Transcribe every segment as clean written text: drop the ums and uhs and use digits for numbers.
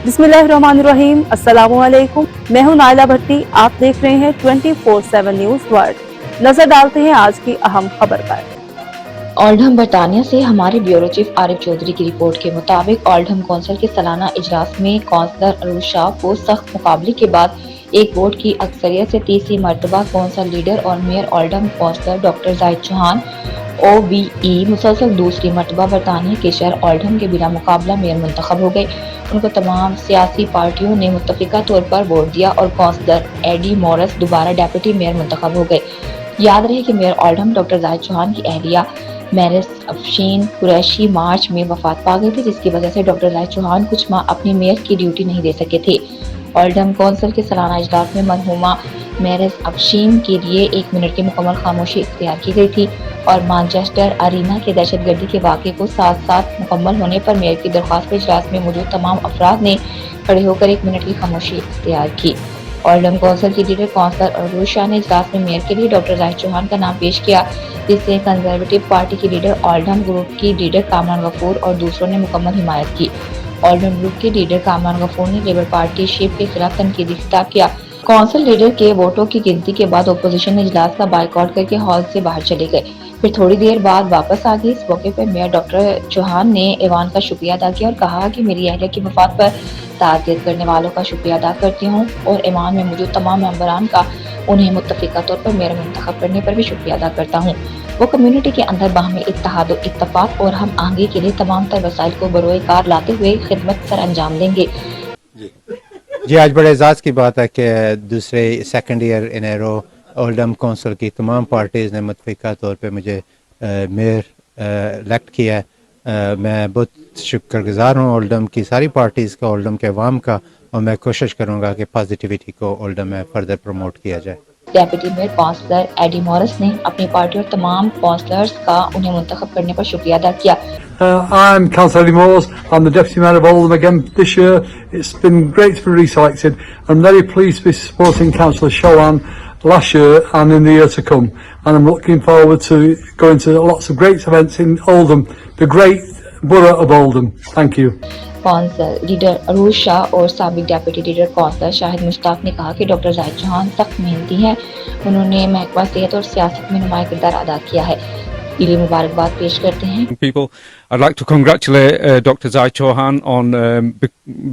बिस्मिल्लाहिर्रहमानिर्रहीम, अस्सलामुअलैकुम। मैं हूं नाइला भट्टी। आप देख रहे हैं 24/7 न्यूज वर्ल्ड। नजर डालते हैं आज की अहम खबर पर। ओल्डहम बरतानिया से हमारे ब्यूरो चीफ आरिफ चौधरी की रिपोर्ट के मुताबिक ओल्डहम कौंसिल के सालाना इजलास में कौंसलर अरूज शाह को सख्त मुकाबले के बाद एक वोट की अक्सरियत से तीसरी मरतबा कौंसिल लीडर और mayor Oldham councillor doctor Zahid Chauhan OBE मुसलसल दूसरी मरतबा बरतानिया के शहर ओल्डहम के बिना मुकाबला मेयर मुंतखब हो गए। उनको तमाम सियासी पार्टियों ने मुत्तफिका तौर पर वोट दिया और कौंसलर एडी मॉरिस दोबारा डेप्यूटी मेयर मुंतखब हो गए। याद रहे कि mayor Oldham doctor Zahid Chauhan की अहलिया मैरिस अफशीन कुरैशी मार्च में वफात पा गए थे, जिसकी वजह से डॉक्टर जाहिद चौहान कुछ माह अपनी मेयर की ड्यूटी नहीं दे सके थे। ओल्डहम कौंसिल के सालाना इजलास में मरहुमा मैरिस अफशीन के लिए 1 मिनट की मुकम्मल खामोशी इख्तियार की गई थी और मैनचेस्टर अरीना के दहशतगर्दी के वाक़े को साथ साथ मुकम्मल होने पर मेयर की दरख्वास्त पर इजलास में मौजूद तमाम अफराद ने खड़े होकर 1 मिनट की खामोशी इख्तियार की। ओल्डहम कौंसिल की लीडर कौंसलर अरूज शाह ने इजलास में मेयर के लिए डॉक्टर जाहिद चौहान का नाम पेश किया, जिससे कंजर्वेटिव पार्टी की लीडर ओल्डहम ग्रुप की लीडर कामरान गफूर और दूसरों ने मुकम्मल हिमायत की। ओल्डहम ग्रुप के लीडर कामरान गफूर ने लेबर पार्टी शिप के खिलाफ तनकीदी खिताब किया। कौंसिल लीडर के वोटों की गिनती के बाद अपोजिशन ने इजलास का बाइकआउट करके हॉल से बाहर चले गए, फिर थोड़ी देर बाद वापस आ गई। इस मौके पर मेयर डॉक्टर चौहान ने ऐवान का शुक्रिया अदा किया और कहा कि मेरी अहलिया की वफात पर ताज़ियत करने वालों का शुक्रिया अदा करती हूँ और ऐवान में मौजूद तमाम मेंबरान का उन्हें मुत्तफिका तौर पर मेयर मुंतखब करने पर भी शुक्रिया अदा करता हूँ। वो कम्युनिटी के अंदर बाहमी इत्तेहाद और इत्तफाक और हम आगे के लिए तमाम तर वसाइल को बरोए कार लाते हुए खिदमत सर अंजाम देंगे। जी, आज बड़े एजाज़ की बात है कि दूसरे second year in a row Oldham council की तमाम पार्टीज़ ने मुत्तफिका तौर पे मुझे मेयर इलेक्ट किया है। मैं बहुत शुक्रगुज़ार हूँ ओल्डहम की सारी पार्टीज़ का, ओल्डहम के अवाम का, और मैं कोशिश करूँगा कि पॉजिटिविटी को ओल्डहम में फर्दर प्रमोट किया जाए। Deputy mayor councillor Eddie Morris ने अपनी पार्टी और तमाम कौंसलर्स का उन्हें मुंतखब करने पर शुक्रिया अदा किया। I'm Councillor Eddie Moores. I'm the Deputy Mayor of Oldham again this year. It's been great to be reselected. I'm very pleased to be supporting Councillor Chauhan last year and in the year to come. And I'm looking forward to going to lots of great events in Oldham, the great borough of Oldham. Thank you. Council leader Arooj Shah और साबिक deputy leader councillor Shahid Mushtaq ने कहा कि doctor Zahid Chauhan सख्त मेहनती हैं। उन्होंने महकमा सेहत और सियासत में नुमाया किरदार अदा किया है। लिए मुबारकबाद पेश करते हैं। People, I'd like to congratulate Dr. Zaid Chauhan on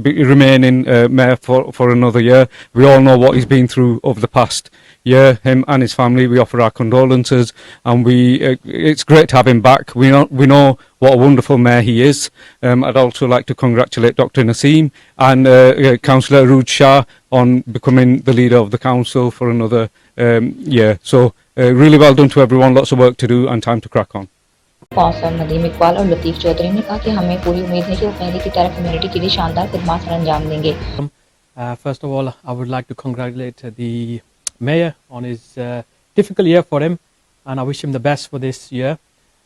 remaining mayor for another year. We all know what he's been through over the past year. Him and his family, we offer our condolences, and it's great to have him back. We know what a wonderful mayor he is. I'd also like to congratulate Dr. Naseem and Councillor Arooj Shah on becoming the leader of the council for another year. So really well done to everyone. Lots of work to do and time to crack on. Councillor Nadeem Iqbal और लतीफ चौधरी ने कहा कि हमें पूरी उम्मीद है कि वो पहले की तरह कम्युनिटी के लिए शानदार खिदमत सर अंजाम देंगे। First of all, I would like to congratulate the mayor on his difficult year for him, and I wish him the best for this year.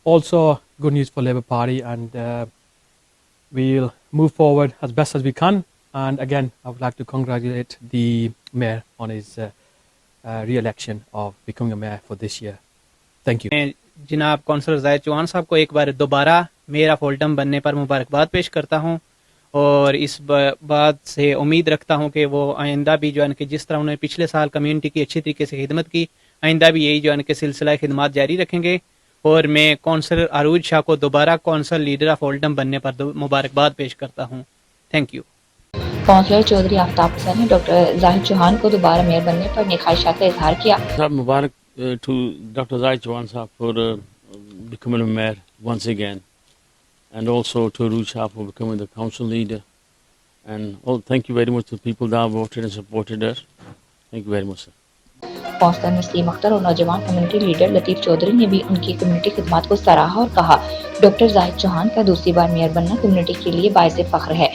Also, good news for Labour Party, and we'll move forward as best as we can. And again, I would like to congratulate the mayor on his re-election of becoming a mayor for this year. Thank you. जनाब councillor Zahid Chauhan साहब को एक बार दोबारा mayor of Oldham बनने पर मुबारकबाद पेश करता हूं और इस बात से उम्मीद रखता हूं कि वो आइंदा भी जो है कि जिस तरह उन्होंने पिछले साल कम्युनिटी की अच्छी तरीके से खिदमत की, आइंदा भी यही जो है कि सिलसिला खिदमत जारी रखेंगे। और मैं कौंसलर अरूज शाह को दोबारा कौंसिल लीडर ऑफ ओल्डहम बनने पर मुबारकबाद पेश करता हूँ। Thank you. Councillor Chaudhry Aftab Hussain ने डॉक्टर जाहिद चौहान को दोबारा मेयर बनने पर नेक ख्वाहिशात का इजहार किया। मुबारक to Dr. Zaid Chauhan Sahab for becoming a mayor once again, and also to Arooj Shah for becoming the council leader, and thank you very much to the people that voted and supported us. Thank you very much, sir. Councillor Naseem Akhtar और नौजवान community leader Latif Chaudhary ने भी उनकी community खिदमत को सराहा और कहा डॉक्टर जाहिद चौहान का दूसरी बार मेयर बनना कम्युनिटी के लिए बाइस फख्र है।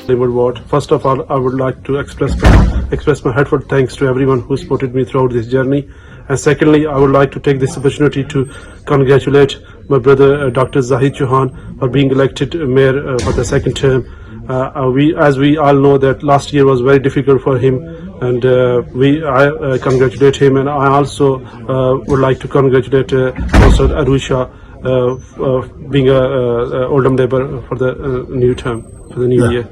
First of all, I would like to express my heartfelt thanks to everyone who supported me throughout this journey. And secondly, I would like to take this opportunity to congratulate my brother Dr. Zaid Chauhan for being elected mayor for the second term. As we all know that last year was very difficult for him, and I congratulate him, and I also would like to congratulate also Arooj Shah being a Oldham Labour for the new term, for the new year.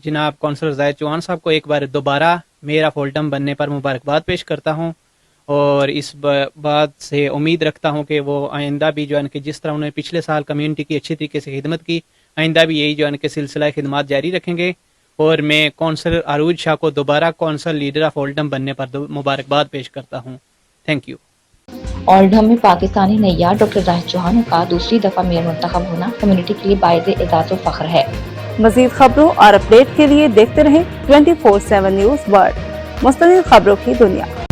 जनाब councillor Zahid Chauhan साहब को एक बार दोबारा mayor of Oldham बनने पर मुबारकबाद पेश करता हूँ और इस बात से उम्मीद रखता हूँ कि वो आइंदा भी जो है कि जिस तरह उन्होंने पिछले साल कम्युनिटी की अच्छी तरीके से खिदमत की, आइंदा भी यही जो है कि सिलसिला खिदमत जारी रखेंगे। और मैं कौंसलर अरूज शाह को दोबारा कौंसल लीडर ऑफ ओल्डम बनने पर मुबारकबाद पेश करता हूँ। Thank you. ओल्डम में पाकिस्तानी नैयार डॉक्टर जाहिद चौहान का दूसरी दफा मेयर मुंतखब होना कम्युनिटी के लिए बाइज़ एजाज़ और फख्र है। मज़ीद खबरों और अपडेट के लिए देखते रहें 24/7 न्यूज़ वर्ल्ड, मुस्तकिल खबरों की दुनिया।